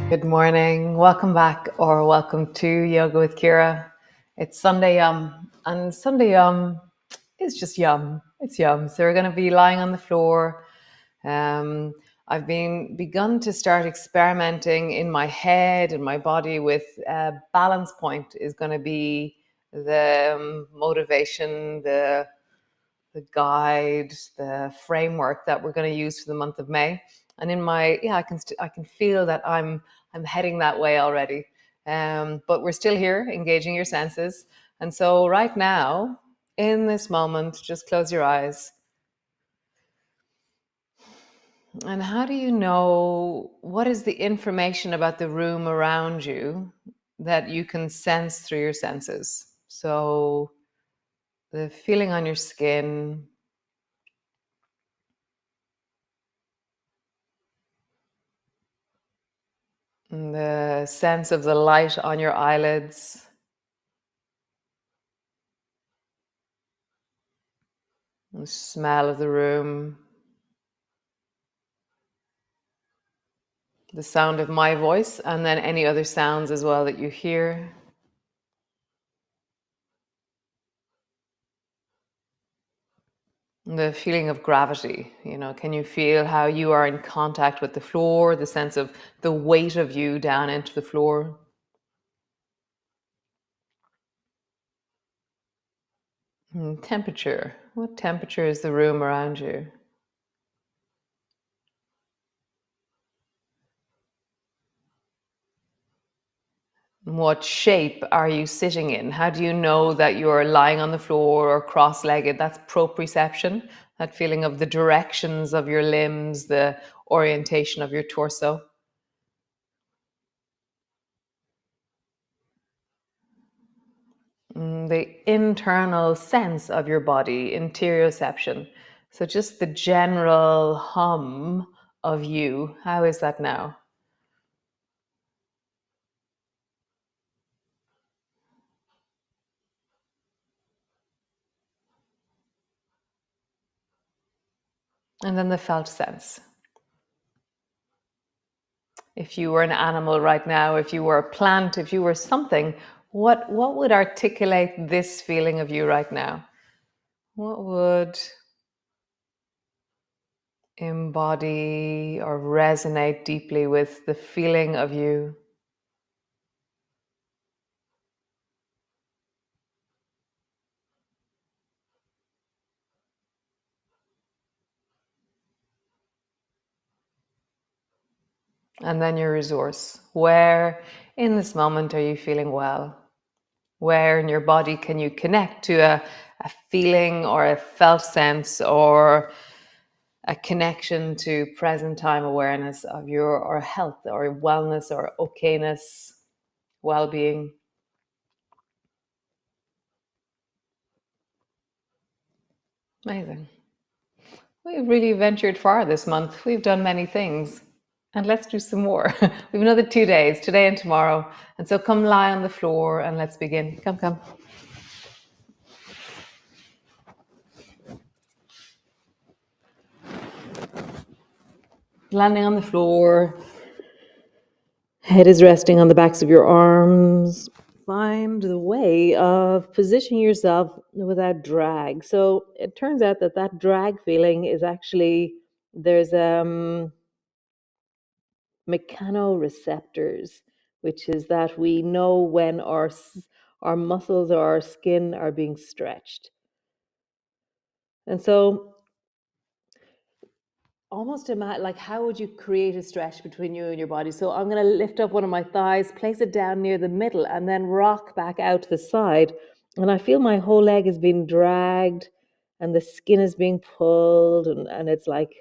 Good morning. Welcome back or welcome to Yoga with Ciara. It's Sunday Yum, and Sunday Yum is just yum. It's yum. So we're going to be lying on the floor. I've begun to start experimenting in my head and my body with balance point is going to be the motivation, the guide, the framework that we're going to use for the month of May. And in my I can feel that I'm heading that way already. But we're still here, engaging your senses. And so right now, in this moment, just close your eyes. And how do you know what is the information about the room around you that you can sense through your senses? So the feeling on your skin, the sense of the light on your eyelids, the smell of the room, the sound of my voice, and then any other sounds as well that you hear. The feeling of gravity, can you feel how you are in contact with the floor, the sense of the weight of you down into the floor? Temperature. What temperature is the room around you? What shape are you sitting in? How do you know that you're lying on the floor or cross-legged? That's proprioception, that feeling of the directions of your limbs, the orientation of your torso. The internal sense of your body, interoception. So just the general hum of you. How is that now? And then the felt sense. If you were an animal right now, if you were a plant, if you were something, what would articulate this feeling of you right now? What would embody or resonate deeply with the feeling of you? And then your resource. Where in this moment are you feeling well? Where in your body can you connect to a feeling or a felt sense or a connection to present time awareness of your or health or wellness or okayness, well-being? Amazing. We've really ventured far this month. We've done many things. And let's do some more. We have another 2 days, today and tomorrow. And so come lie on the floor and let's begin. Come. Landing on the floor. Head is resting on the backs of your arms. Find the way of positioning yourself without drag. So it turns out that drag feeling is actually, there's mechanoreceptors, which is that we know when our muscles or our skin are being stretched. And so almost imagine, like, how would you create a stretch between you and your body? So I'm going to lift up one of my thighs, place it down near the middle, and then rock back out to the side. And I feel my whole leg is being dragged and the skin is being pulled. And it's like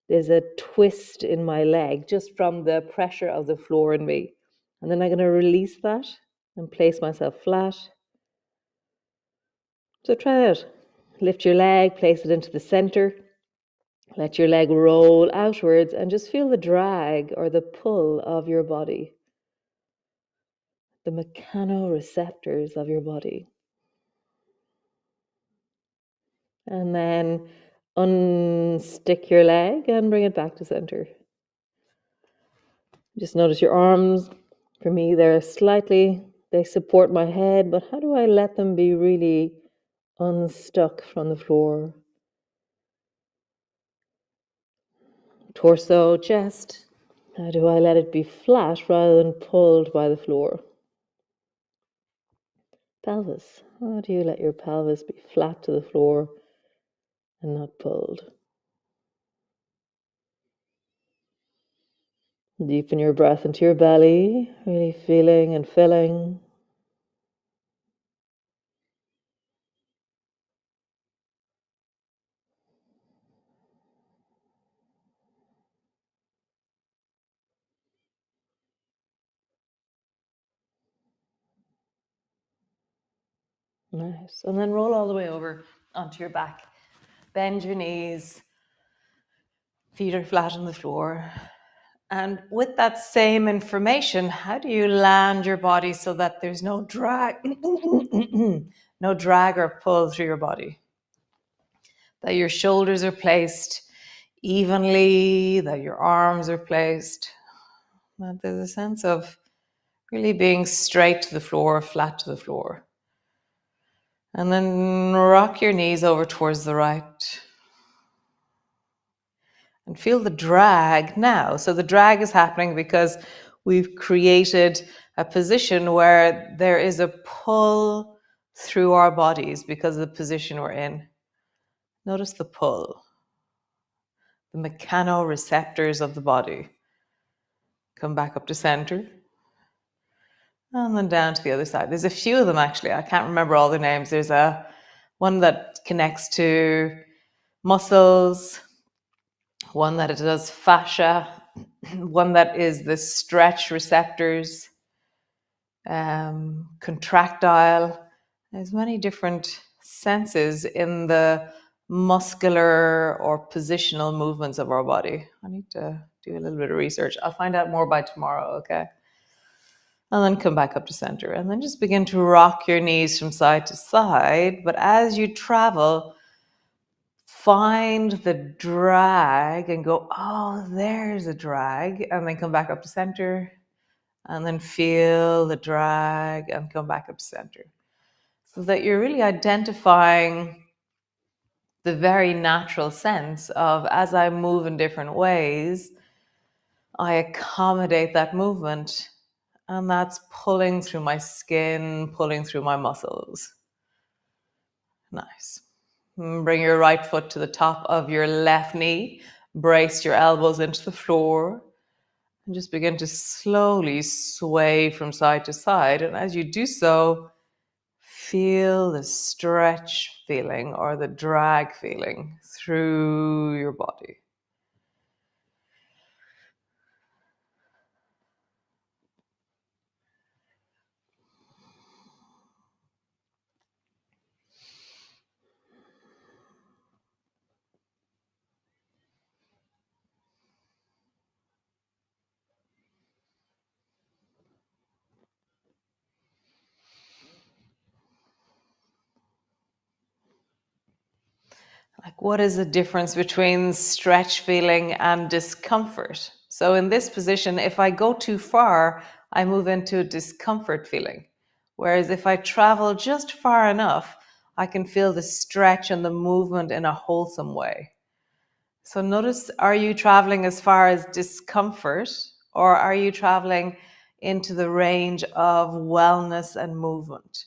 there's a twist in my leg just from the pressure of the floor in me. And then I'm going to release that and place myself flat. So try it out. Lift your leg, place it into the center. Let your leg roll outwards and just feel the drag or the pull of your body, the mechanoreceptors of your body. And then unstick your leg and bring it back to center. Just notice your arms. For me, they support my head, but how do I let them be really unstuck from the floor? Torso, chest. How do I let it be flat rather than pulled by the floor? Pelvis. How do you let your pelvis be flat to the floor and not pulled? Deepen your breath into your belly, really feeling and filling. Nice. And then roll all the way over onto your back. Bend your knees. Feet are flat on the floor. And with that same information, how do you land your body so that there's no drag, no drag or pull through your body? That your shoulders are placed evenly, that your arms are placed, that there's a sense of really being straight to the floor, flat to the floor. And then rock your knees over towards the right. And feel the drag now. So the drag is happening because we've created a position where there is a pull through our bodies because of the position we're in. Notice the pull, the mechanoreceptors of the body. Come back up to center. And then down to the other side. There's a few of them actually. I can't remember all the names. There's one that connects to muscles, one that it does fascia, one that is the stretch receptors, contractile. There's many different senses in the muscular or positional movements of our body. I need to do a little bit of research. I'll find out more by tomorrow, okay? And then come back up to center. And then just begin to rock your knees from side to side. But as you travel, find the drag and go, oh, there's a drag. And then come back up to center. And then feel the drag and come back up to center. So that you're really identifying the very natural sense of, as I move in different ways, I accommodate that movement. And that's pulling through my skin, pulling through my muscles. Nice. Bring your right foot to the top of your left knee. Brace your elbows into the floor. And just begin to slowly sway from side to side. And as you do so, feel the stretch feeling or the drag feeling through your body. Like, what is the difference between stretch feeling and discomfort? So in this position, if I go too far, I move into a discomfort feeling. Whereas if I travel just far enough, I can feel the stretch and the movement in a wholesome way. So notice, are you traveling as far as discomfort, or are you traveling into the range of wellness and movement?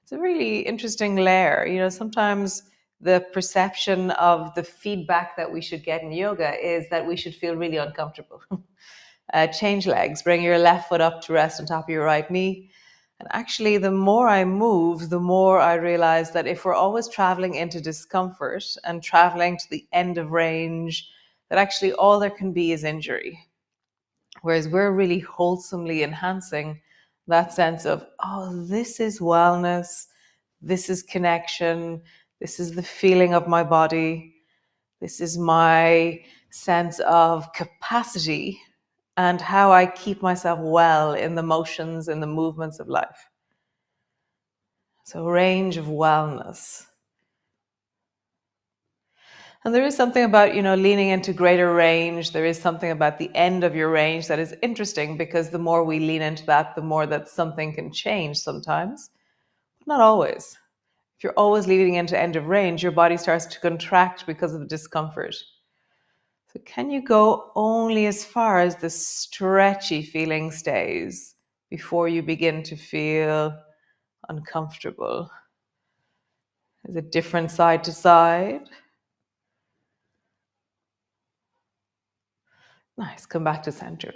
It's a really interesting layer. You know, sometimes the perception of the feedback that we should get in yoga is that we should feel really uncomfortable. Change legs, bring your left foot up to rest on top of your right knee. And actually, the more I move, the more I realize that if we're always traveling into discomfort and traveling to the end of range, that actually all there can be is injury. Whereas we're really wholesomely enhancing that sense of, oh, this is wellness, this is connection, this is the feeling of my body, this is my sense of capacity and how I keep myself well in the motions and the movements of life. So range of wellness. And there is something about, leaning into greater range. There is something about the end of your range that is interesting, because the more we lean into that, the more that something can change sometimes, but not always. If you're always leaning into end of range, your body starts to contract because of the discomfort. So can you go only as far as the stretchy feeling stays before you begin to feel uncomfortable? Is it different side to side? Nice. Come back to center.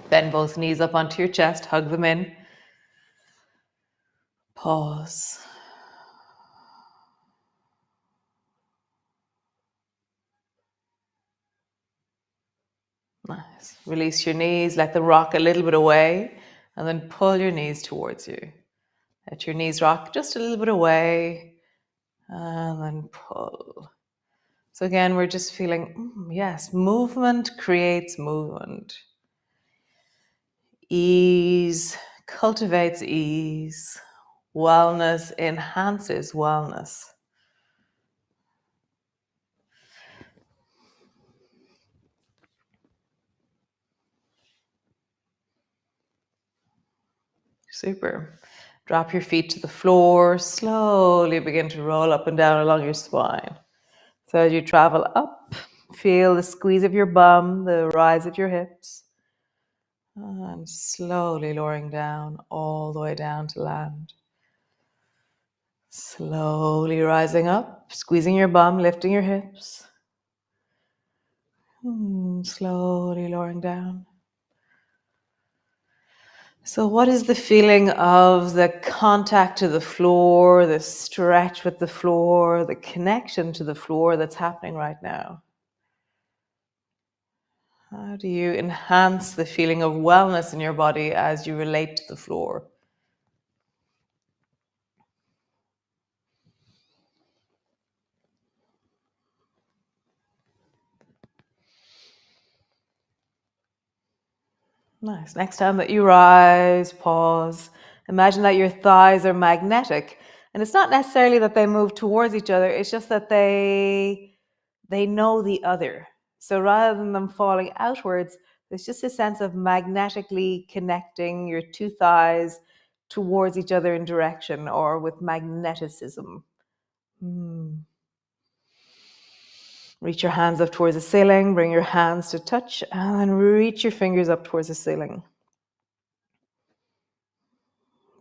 Bend both knees up onto your chest, hug them in. Pause. Nice. Release your knees, let them rock a little bit away, and then pull your knees towards you. Let your knees rock just a little bit away, and then pull. So again, we're just feeling, yes, movement creates movement. Ease cultivates ease. Wellness enhances wellness. Super. Drop your feet to the floor. Slowly begin to roll up and down along your spine. So as you travel up, feel the squeeze of your bum, the rise of your hips, and slowly lowering down all the way down to land. Slowly rising up, squeezing your bum, lifting your hips. Slowly lowering down. So what is the feeling of the contact to the floor, the stretch with the floor, the connection to the floor that's happening right now? How do you enhance the feeling of wellness in your body as you relate to the floor? Nice. Next time that you rise, pause. Imagine that your thighs are magnetic. And it's not necessarily that they move towards each other, it's just that they know the other. So rather than them falling outwards, there's just a sense of magnetically connecting your two thighs towards each other in direction, or with magneticism. Reach your hands up towards the ceiling, bring your hands to touch, and then reach your fingers up towards the ceiling.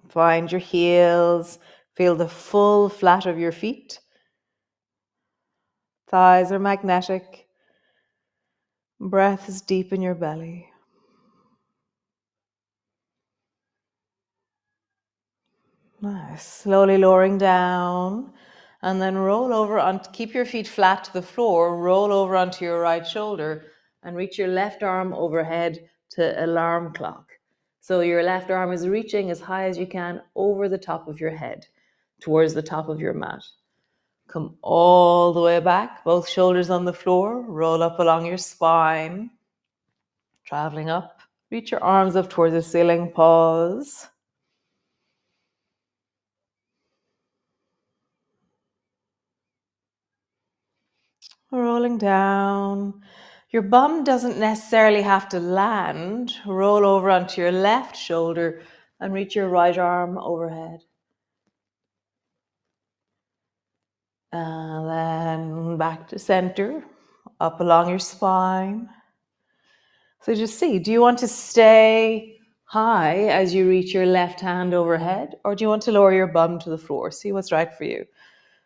Find your heels, feel the full flat of your feet. Thighs are magnetic. Breath is deep in your belly. Nice. Slowly lowering down, and then roll over on. Keep your feet flat to the floor. Roll over onto your right shoulder and reach your left arm overhead to alarm clock. So your left arm is reaching as high as you can over the top of your head, towards the top of your mat. Come all the way back, both shoulders on the floor. Roll up along your spine. Traveling up. Reach your arms up towards the ceiling. Pause. Rolling down. Your bum doesn't necessarily have to land. Roll over onto your left shoulder and reach your right arm overhead. And then back to center, up along your spine. So just see, do you want to stay high as you reach your left hand overhead, or do you want to lower your bum to the floor? See what's right for you.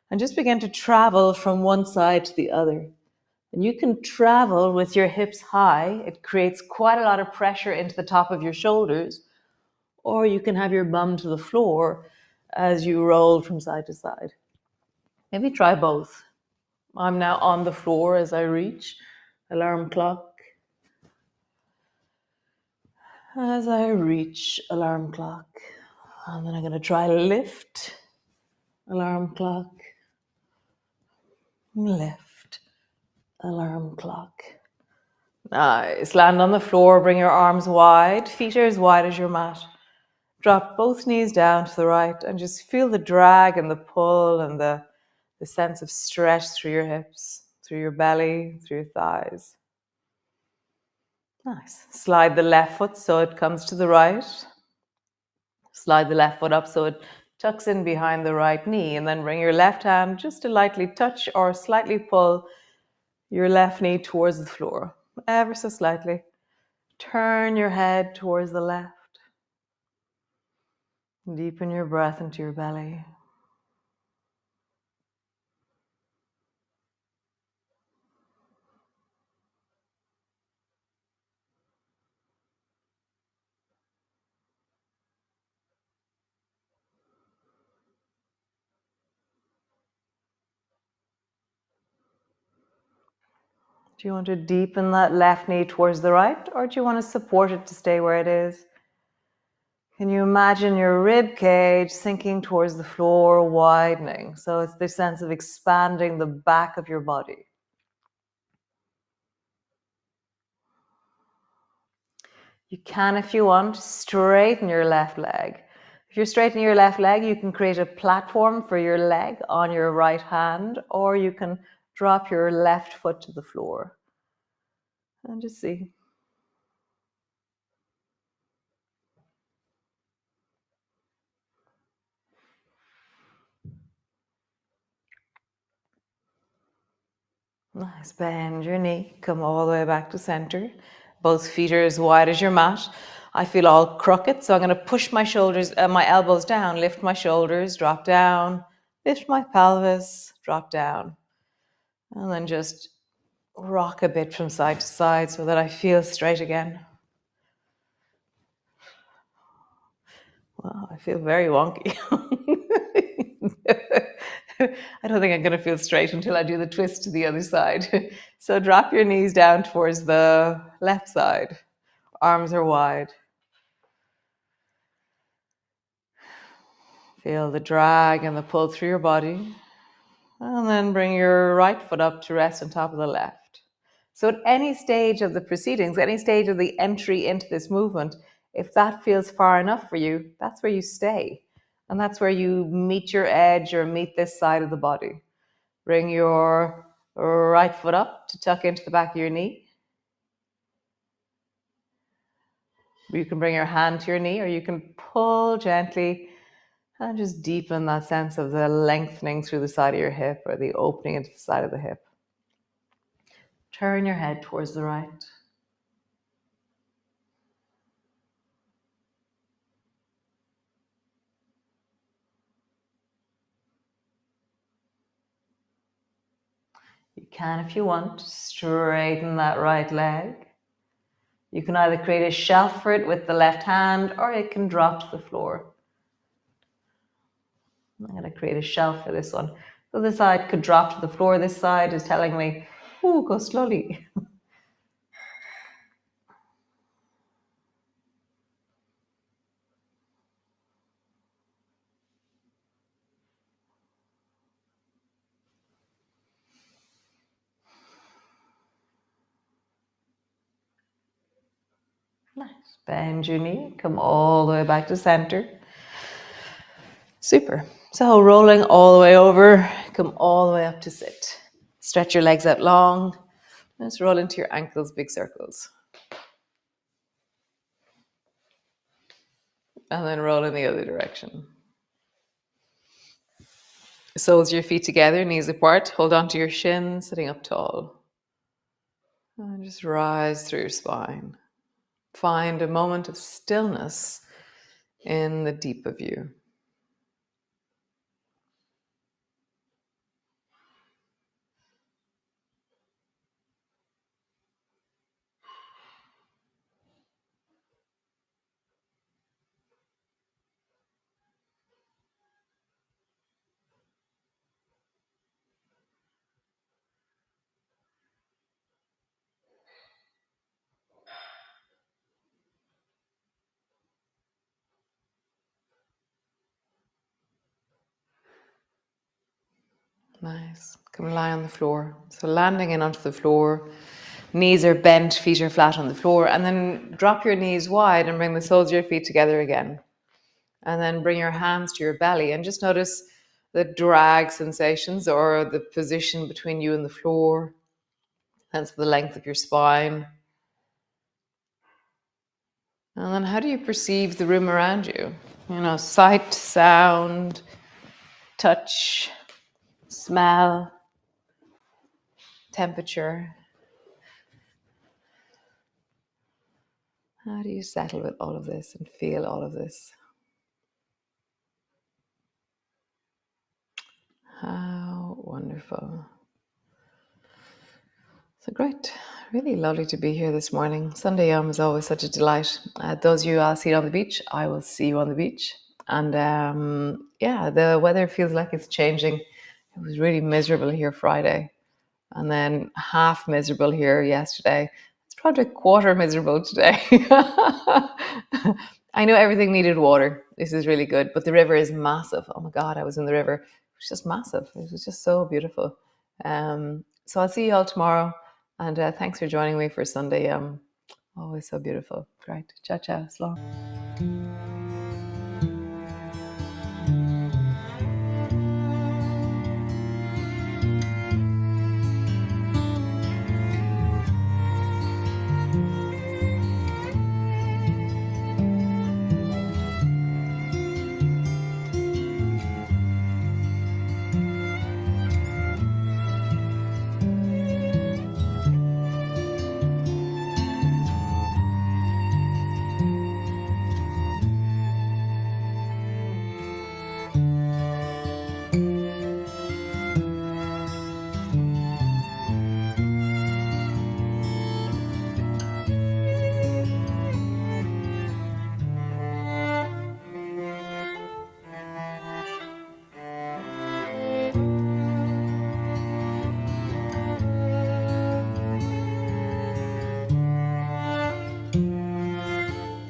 And just begin to travel from one side to the other. And you can travel with your hips high. It creates quite a lot of pressure into the top of your shoulders. Or you can have your bum to the floor as you roll from side to side. Maybe try both. I'm now on the floor as I reach. Alarm clock. As I reach, alarm clock. And then I'm going to try lift. Alarm clock. Lift. Alarm clock. Nice. Land on the floor. Bring your arms wide. Feet are as wide as your mat. Drop both knees down to the right and just feel the drag and the pull and the sense of stretch through your hips, through your belly, through your thighs. Nice. Slide the left foot so it comes to the right. Slide the left foot up so it tucks in behind the right knee, and then bring your left hand just to lightly touch or slightly pull your left knee towards the floor, ever so slightly. Turn your head towards the left. Deepen your breath into your belly. Do you want to deepen that left knee towards the right, or do you want to support it to stay where it is? Can you imagine your rib cage sinking towards the floor, widening? So it's this sense of expanding the back of your body. You can, if you want, straighten your left leg. If you're straightening your left leg, you can create a platform for your leg on your right hand, or you can drop your left foot to the floor. And just see. Nice. Bend your knee. Come all the way back to center. Both feet are as wide as your mat. I feel all crooked, so I'm going to push my shoulders, my elbows down, lift my shoulders, drop down, lift my pelvis, drop down. And then just rock a bit from side to side so that I feel straight again. Wow, I feel very wonky. I don't think I'm going to feel straight until I do the twist to the other side. So drop your knees down towards the left side. Arms are wide. Feel the drag and the pull through your body. And then bring your right foot up to rest on top of the left. So at any stage of the proceedings, any stage of the entry into this movement, if that feels far enough for you, that's where you stay. And that's where you meet your edge or meet this side of the body. Bring your right foot up to tuck into the back of your knee. You can bring your hand to your knee, or you can pull gently and just deepen that sense of the lengthening through the side of your hip or the opening into the side of the hip. Turn your head towards the right. You can, if you want, straighten that right leg. You can either create a shelf for it with the left hand, or it can drop to the floor. I'm going to create a shelf for this one. So this side could drop to the floor. This side is telling me, ooh, go slowly. Nice. Bend your knee. Come all the way back to center. Super. So rolling all the way over. Come all the way up to sit. Stretch your legs out long. Just roll into your ankles, big circles. And then roll in the other direction. Soles of your feet together, knees apart. Hold on to your shins, sitting up tall. And just rise through your spine. Find a moment of stillness in the deep of you. Nice. Come lie on the floor. So landing in onto the floor. Knees are bent, feet are flat on the floor. And then drop your knees wide and bring the soles of your feet together again. And then bring your hands to your belly and just notice the drag sensations or the position between you and the floor. Sense for the length of your spine. And then how do you perceive the room around you? Sight, sound, touch, smell, temperature. How do you settle with all of this and feel all of this? How wonderful. So great. Really lovely to be here this morning. Sunday is always such a delight. Those of you I'll see you on the beach, I will see you on the beach. And the weather feels like it's changing. It was really miserable here Friday, and then half miserable here yesterday. It's probably a quarter miserable today. I know everything needed water. This is really good, but the river is massive. Oh my God, I was in the river. It was just massive. It was just so beautiful. So I'll see you all tomorrow. And thanks for joining me for Sunday. Always so beautiful. Great. Ciao, ciao. Slán.